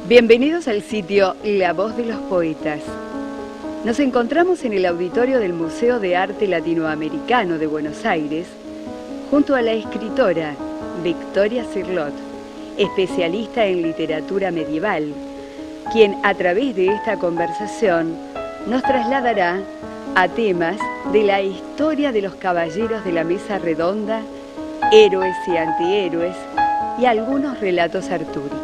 Bienvenidos al sitio La Voz de los Poetas. Nos encontramos en el auditorio del Museo de Arte Latinoamericano de Buenos Aires, junto a la escritora Victoria Cirlot, especialista en literatura medieval, quien a través de esta conversación nos trasladará a temas de la historia de los caballeros de la mesa redonda, héroes y antihéroes y algunos relatos artúricos.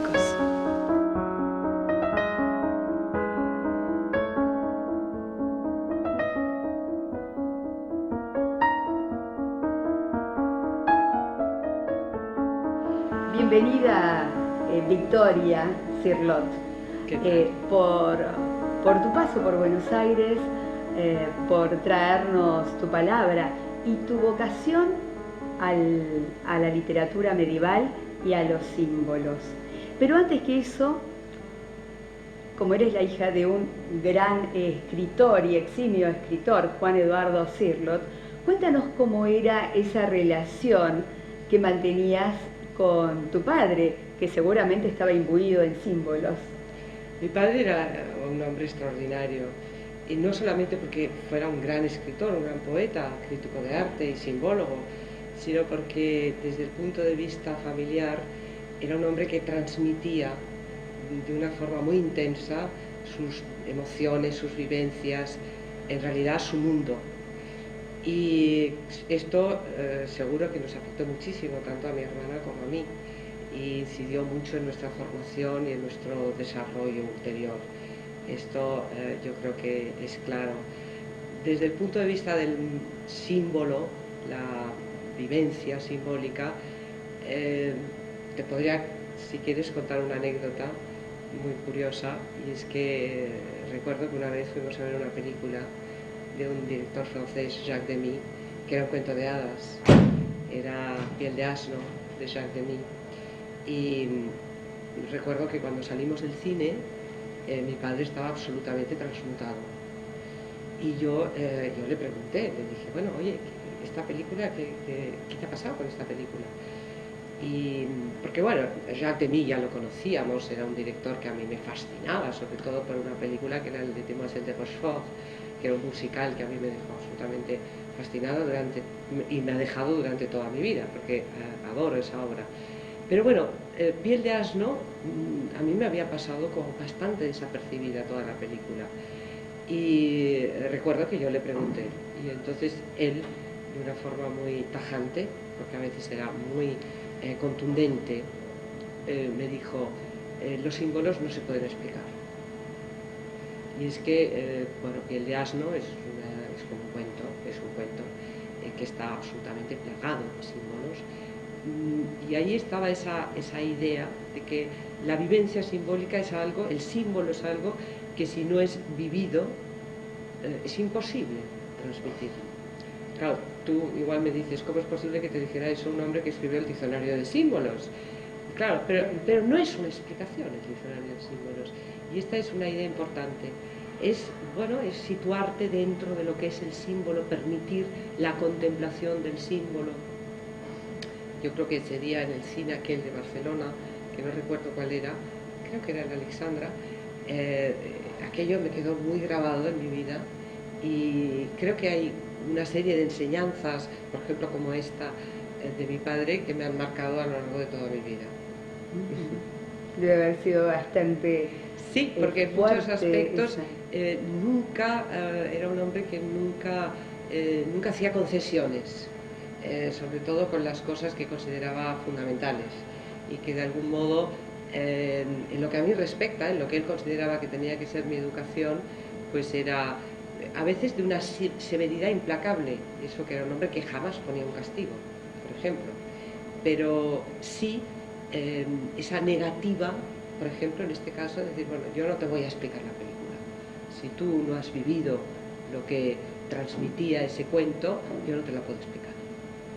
Bienvenida, Victoria Cirlot, por tu paso por Buenos Aires, por traernos tu palabra y tu vocación a la literatura medieval y a los símbolos. Pero antes que eso, como eres la hija de un gran escritor y eximio escritor, Juan Eduardo Cirlot, cuéntanos cómo era esa relación que mantenías con tu padre, que seguramente estaba imbuido en símbolos. Mi padre era un hombre extraordinario, y no solamente porque fuera un gran escritor, un gran poeta, crítico de arte y simbólogo, sino porque desde el punto de vista familiar era un hombre que transmitía de una forma muy intensa sus emociones, sus vivencias, en realidad su mundo. Y esto seguro que nos afectó muchísimo, tanto a mi hermana como a mí, y incidió mucho en nuestra formación y en nuestro desarrollo ulterior. Esto yo creo que es claro. Desde el punto de vista del símbolo, la vivencia simbólica, te podría, si quieres, contar una anécdota muy curiosa, y es que recuerdo que una vez fuimos a ver una película de un director francés, Jacques Demy, que era un cuento de hadas, era Piel de asno, de Jacques Demy, y recuerdo que cuando salimos del cine, mi padre estaba absolutamente transmutado, y yo le pregunté, le dije, bueno, oye, esta película, ¿qué te ha pasado con esta película? Y porque bueno, Jacques Demy ya lo conocíamos, era un director que a mí me fascinaba, sobre todo por una película que era el de Demoiselle de Rochefort, que era un musical que a mí me dejó absolutamente fascinado y me ha dejado durante toda mi vida, porque adoro esa obra. Pero bueno, Piel de asno a mí me había pasado como bastante desapercibida toda la película, y recuerdo que yo le pregunté, y entonces él, de una forma muy tajante, porque a veces era muy contundente, me dijo, los símbolos no se pueden explicar. Y es que, bueno, Piel de asno es como un cuento, que está absolutamente plagado de símbolos, y ahí estaba esa idea de que la vivencia simbólica es algo, el símbolo es algo que si no es vivido, es imposible transmitir. Claro, tú igual me dices, ¿cómo es posible que te dijera eso un hombre que escribió el diccionario de símbolos? Claro, pero no es una explicación el diccionario de símbolos, y esta es una idea importante. Es situarte dentro de lo que es el símbolo, permitir la contemplación del símbolo. Yo creo que ese día en el cine aquel de Barcelona, que no recuerdo cuál era, creo que era en Alexandra, aquello me quedó muy grabado en mi vida, y creo que hay una serie de enseñanzas, por ejemplo como esta de mi padre, que me han marcado a lo largo de toda mi vida. Debe haber sido bastante sí, porque en muchos aspectos nunca era un hombre que nunca hacía concesiones, sobre todo con las cosas que consideraba fundamentales, y que de algún modo, en lo que a mí respecta, en lo que él consideraba que tenía que ser mi educación, pues era a veces de una severidad implacable, eso que era un hombre que jamás ponía un castigo, por ejemplo, pero sí esa negativa, por ejemplo, en este caso, de decir, bueno, yo no te voy a explicar la película. Si tú no has vivido lo que transmitía ese cuento, yo no te la puedo explicar.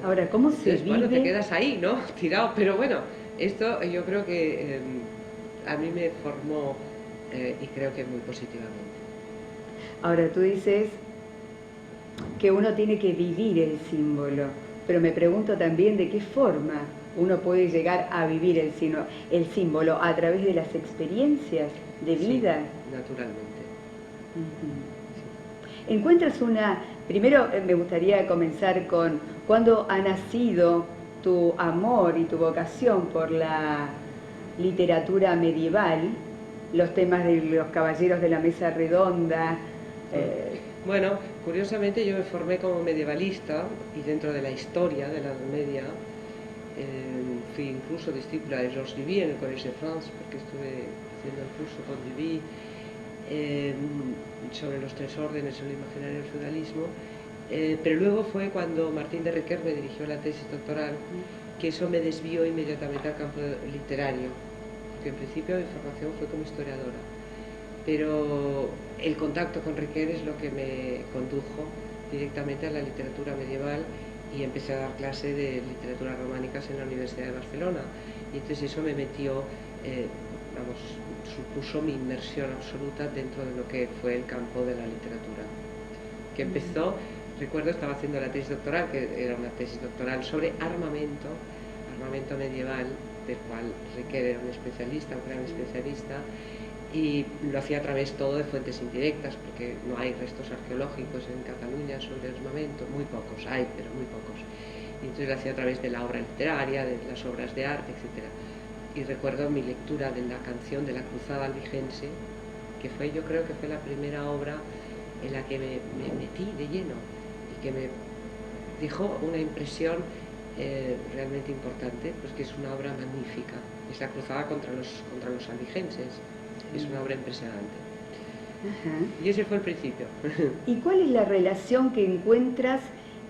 Ahora, ¿cómo se vive? Bueno, te quedas ahí, ¿no? Tirado, pero bueno, esto yo creo que a mí me formó, y creo que muy positivamente. Ahora, tú dices que uno tiene que vivir el símbolo, pero me pregunto también de qué forma uno puede llegar a vivir el símbolo a través de las experiencias de vida. Sí, naturalmente. Encuentras primero me gustaría comenzar con cuándo ha nacido tu amor y tu vocación por la literatura medieval, los temas de los caballeros de la mesa redonda. Bueno, curiosamente yo me formé como medievalista y dentro de la historia de la Edad Media fui incluso discípula de Georges Duby en el Collège de France, porque estuve haciendo el curso con Duby sobre los tres órdenes o el imaginario del feudalismo, pero luego fue cuando Martín de Requer me dirigió la tesis doctoral que eso me desvió inmediatamente al campo literario, porque en principio mi formación fue como historiadora, pero el contacto con Requer es lo que me condujo directamente a la literatura medieval y empecé a dar clase de literaturas románicas en la Universidad de Barcelona, y entonces eso me metió, supuso mi inmersión absoluta dentro de lo que fue el campo de la literatura, que empezó, recuerdo, estaba haciendo la tesis doctoral, que era una tesis doctoral sobre armamento medieval, del cual Requer era un especialista, un gran especialista, y lo hacía a través todo de fuentes indirectas, porque no hay restos arqueológicos en Cataluña sobre armamento, muy pocos hay, pero muy pocos, y entonces lo hacía a través de la obra literaria, de las obras de arte, etc. Y recuerdo mi lectura de la canción de la Cruzada Albigense, que fue, yo creo que fue la primera obra en la que me metí de lleno y que me dejó una impresión realmente importante, pues que es una obra magnífica, es la cruzada contra los albigenses, es una obra impresionante. Y ese fue el principio. ¿Y cuál es la relación que encuentras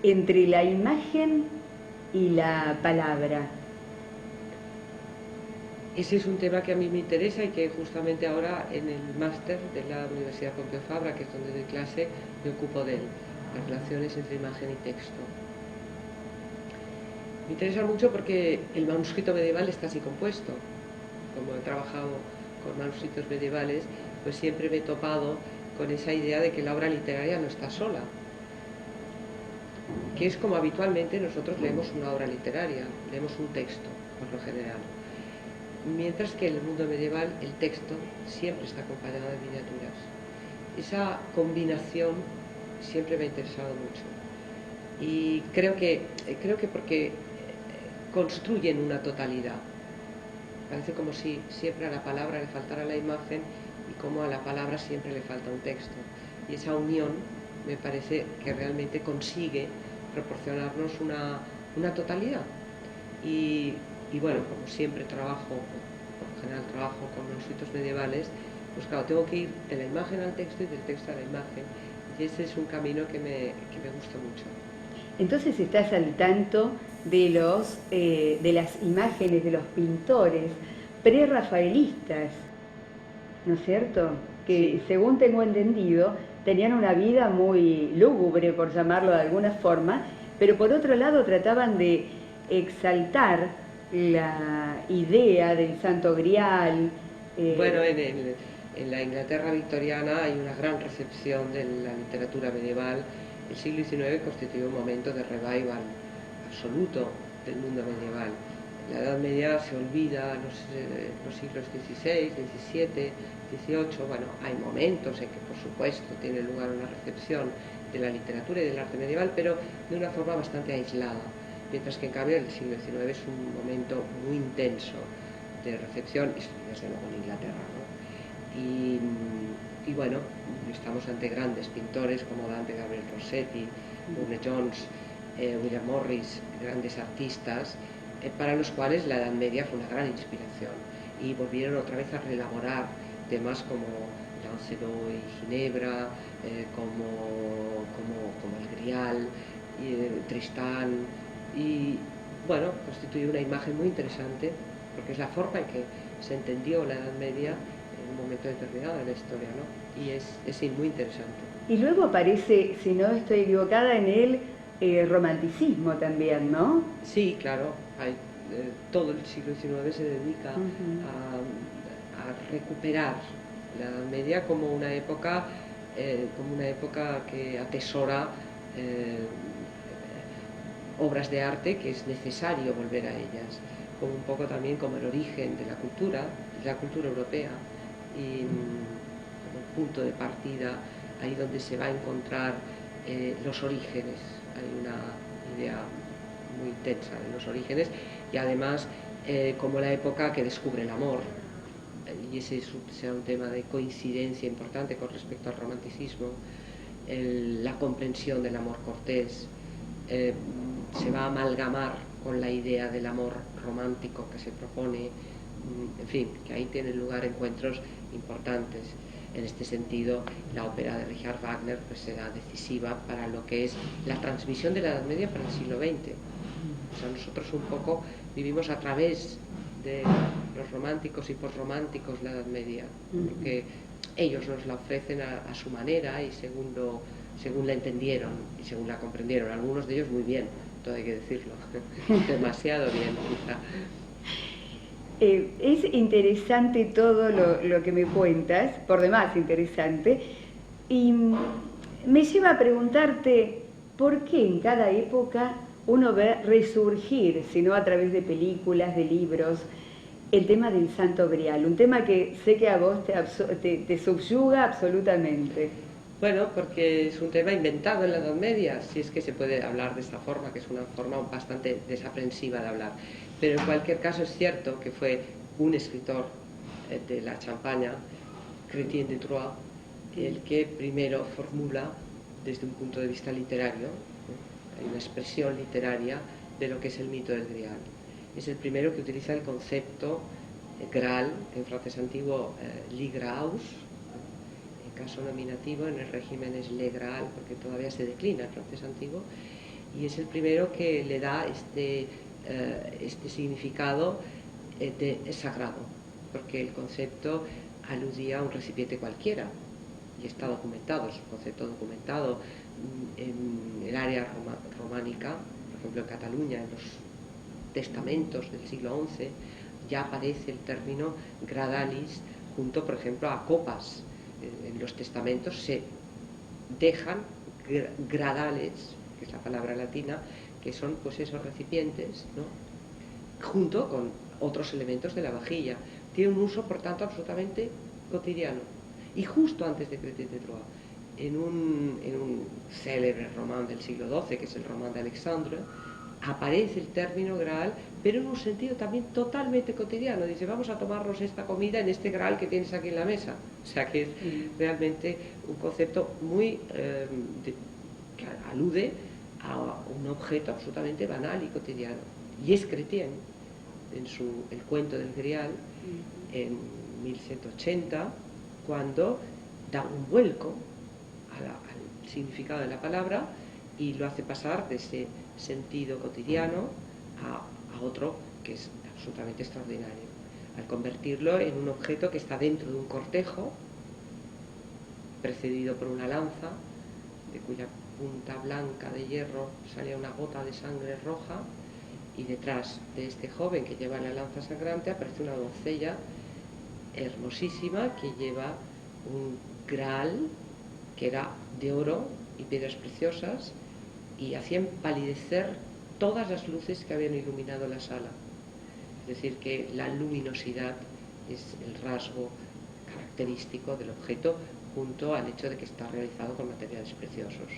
entre la imagen y la palabra? Ese es un tema que a mí me interesa y que justamente ahora en el máster de la Universidad Pompeu Fabra, que es donde doy clase, me ocupo de él, las relaciones entre imagen y texto. Me interesa mucho porque el manuscrito medieval está así compuesto. Como he trabajado con manuscritos medievales, pues siempre me he topado con esa idea de que la obra literaria no está sola, que es como habitualmente nosotros leemos una obra literaria, leemos un texto, por lo general. Mientras que en el mundo medieval el texto siempre está acompañado de miniaturas. Esa combinación siempre me ha interesado mucho. Y creo que porque construyen una totalidad. Parece como si siempre a la palabra le faltara la imagen y como a la palabra siempre le falta un texto. Y esa unión me parece que realmente consigue proporcionarnos una totalidad. Y bueno, como siempre trabajo, por lo general trabajo con manuscritos medievales, pues claro, tengo que ir de la imagen al texto y del texto a la imagen. Y ese es un camino que me gusta mucho. Entonces estás al tanto de las imágenes de los pintores prerrafaelistas, ¿no es cierto? Que sí, según tengo entendido, tenían una vida muy lúgubre, por llamarlo de alguna forma, pero por otro lado trataban de exaltar la idea del Santo Grial. Bueno, en la Inglaterra victoriana hay una gran recepción de la literatura medieval. El siglo XIX constituyó un momento de revival absoluto del mundo medieval. La Edad Media se olvida, los siglos XVI, XVII, XVIII, bueno, hay momentos en que por supuesto tiene lugar una recepción de la literatura y del arte medieval, pero de una forma bastante aislada, mientras que en cambio el siglo XIX es un momento muy intenso de recepción, y desde luego en Inglaterra, ¿no? Y bueno, estamos ante grandes pintores como Dante Gabriel Rossetti, Burne Jones, William Morris, grandes artistas, para los cuales la Edad Media fue una gran inspiración y volvieron otra vez a reelaborar temas como Lancelot y Ginebra, como el Grial, Tristán, y bueno, constituye una imagen muy interesante porque es la forma en que se entendió la Edad Media en un momento determinado de la historia, ¿no? Y es muy interesante. Y luego aparece, si no estoy equivocada, en el romanticismo también, ¿no? Sí, claro, todo el siglo XIX se dedica a recuperar la Edad Media como una época que atesora obras de arte que es necesario volver a ellas, como un poco también como el origen de la cultura europea, y como punto de partida, ahí donde se va a encontrar los orígenes. Hay una idea muy intensa de los orígenes, y además como la época que descubre el amor, y ese será un tema de coincidencia importante con respecto al romanticismo. La comprensión del amor cortés se va a amalgamar con la idea del amor romántico que se propone, en fin, que ahí tienen lugar encuentros importantes. En este sentido, la ópera de Richard Wagner pues será decisiva para lo que es la transmisión de la Edad Media para el siglo XX. O sea, nosotros un poco vivimos a través de los románticos y posrománticos la Edad Media, porque ellos nos la ofrecen a su manera y según la entendieron y según la comprendieron. Algunos de ellos muy bien, todo hay que decirlo, demasiado bien quizá. Es interesante todo lo que me cuentas, por demás interesante, y me lleva a preguntarte por qué en cada época uno ve resurgir, si no a través de películas, de libros, el tema del Santo Grial, un tema que sé que a vos te subyuga absolutamente. Bueno, porque es un tema inventado en la Edad Media, si es que se puede hablar de esta forma, que es una forma bastante desaprensiva de hablar. Pero en cualquier caso es cierto que fue un escritor de la Champaña, Chrétien de Troyes, el que primero formula desde un punto de vista literario, hay una expresión literaria de lo que es el mito del Grial. Es el primero que utiliza el concepto Graal, en francés antiguo li Graus, en caso nominativo, en el régimen es le Graal, porque todavía se declina el francés antiguo, y es el primero que le da este significado de sagrado, porque el concepto aludía a un recipiente cualquiera, y está documentado, es un concepto documentado en el área románica, por ejemplo en Cataluña, en los testamentos del siglo XI, ya aparece el término gradalis junto, por ejemplo, a copas. En los testamentos se dejan gradales, que es la palabra latina, que son pues esos recipientes, ¿no?, junto con otros elementos de la vajilla. Tiene un uso, por tanto, absolutamente cotidiano. Y justo antes de Chrétien de Troyes, en un célebre román del siglo XII, que es el román de Alexandre, aparece el término Graal, pero en un sentido también totalmente cotidiano. Dice, vamos a tomarnos esta comida en este Graal que tienes aquí en la mesa. O sea que es realmente un concepto muy que alude a un objeto absolutamente banal y cotidiano. Y es Chrétien, en El cuento del Grial, en 1180, cuando da un vuelco al significado de la palabra y lo hace pasar de ese sentido cotidiano a otro que es absolutamente extraordinario, al convertirlo en un objeto que está dentro de un cortejo precedido por una lanza de cuya punta blanca de hierro sale una gota de sangre roja, y detrás de este joven que lleva la lanza sangrante aparece una doncella hermosísima que lleva un Graal que era de oro y piedras preciosas, y hacían palidecer todas las luces que habían iluminado la sala. Es decir, que la luminosidad es el rasgo característico del objeto, junto al hecho de que está realizado con materiales preciosos.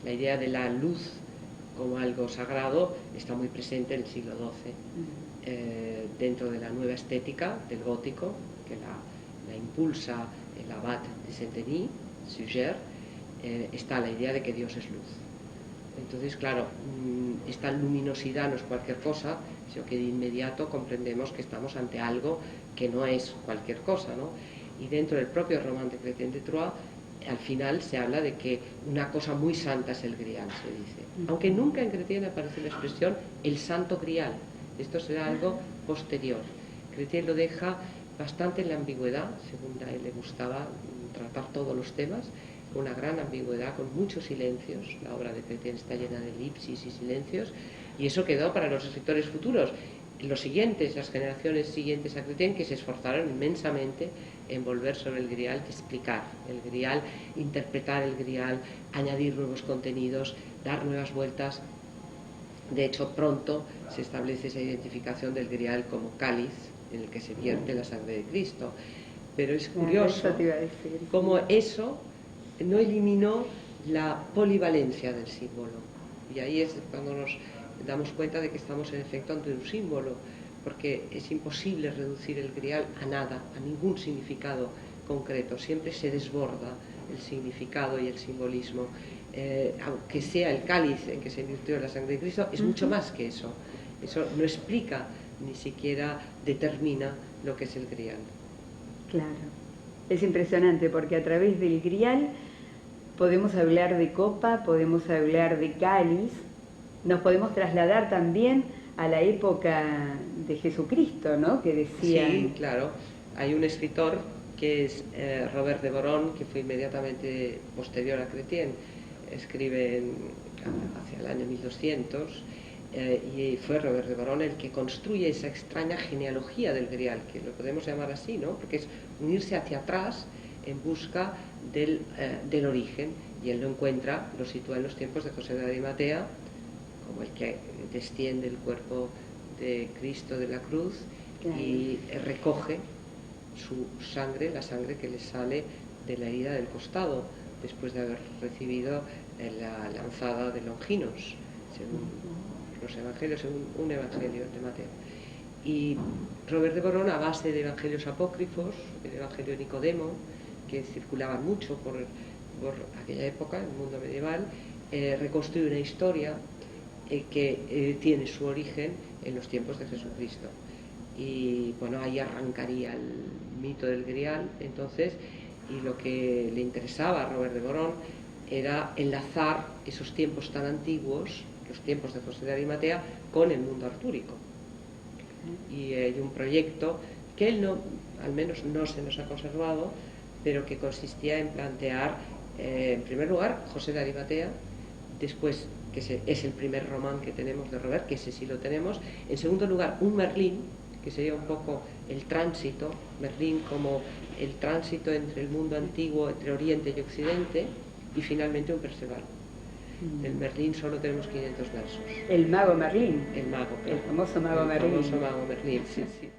La idea de la luz como algo sagrado está muy presente en el siglo XII, dentro de la nueva estética del gótico, que la impulsa el abad de Saint-Denis, Suger. Está la idea de que Dios es luz. Entonces, claro, esta luminosidad no es cualquier cosa, sino que de inmediato comprendemos que estamos ante algo que no es cualquier cosa, ¿no? Y dentro del propio román de Chrétien de Troyes, al final se habla de que una cosa muy santa es el Grial, se dice. Aunque nunca en Chrétien aparece la expresión el santo Grial. Esto será algo posterior. Chrétien lo deja bastante en la ambigüedad, según a él le gustaba tratar todos los temas, con una gran ambigüedad, con muchos silencios. La obra de Chrétien está llena de elipsis y silencios, y eso quedó para los escritores futuros, los siguientes, las generaciones siguientes a Chrétien, que se esforzaron inmensamente en volver sobre el Grial, explicar el Grial, interpretar el Grial, añadir nuevos contenidos, dar nuevas vueltas. De hecho, pronto se establece esa identificación del grial como cáliz en el que se vierte la sangre de Cristo. Pero es curioso cómo eso no eliminó la polivalencia del símbolo. Y ahí es cuando nos damos cuenta de que estamos en efecto ante un símbolo, porque es imposible reducir el grial a nada, a ningún significado concreto. Siempre se desborda el significado y el simbolismo. Aunque sea el cáliz en que se virtió la sangre de Cristo, es mucho más que eso. Eso no explica, ni siquiera determina lo que es el grial. Claro, es impresionante porque a través del grial podemos hablar de copa, podemos hablar de cáliz, nos podemos trasladar también a la época de Jesucristo, ¿no? Que decían... Sí, claro. Hay un escritor que es Robert de Boron, que fue inmediatamente posterior a Chrétien, escribe hacia el año 1200, y fue Robert de Boron el que construye esa extraña genealogía del grial, que lo podemos llamar así, ¿no? Porque es unirse hacia atrás en busca del origen, y él lo encuentra, lo sitúa en los tiempos de José de Arimatea, como el que desciende el cuerpo de Cristo de la cruz, claro, y recoge su sangre, la sangre que le sale de la herida del costado, después de haber recibido la lanzada de Longinos, según los evangelios, según un evangelio de Mateo. Y Robert de Boron, a base de evangelios apócrifos, el evangelio de Nicodemo, que circulaban mucho por aquella época, en el mundo medieval, reconstruye una historia que tiene su origen en los tiempos de Jesucristo. Y bueno, ahí arrancaría el mito del grial, entonces, y lo que le interesaba a Robert de Boron era enlazar esos tiempos tan antiguos, los tiempos de José de Arimatea, con el mundo artúrico. Y hay un proyecto que él no, al menos no se nos ha conservado, pero que consistía en plantear, en primer lugar, José de Arimatea, después, que es el primer román que tenemos de Robert, que ese sí lo tenemos, en segundo lugar, un Merlín, que sería un poco el tránsito, Merlín como el tránsito entre el mundo antiguo, entre Oriente y Occidente, y finalmente un Perceval. Del Merlín solo tenemos 500 versos. El mago Merlín. El mago, el famoso mago Merlín. El famoso mago Merlín, sí, sí.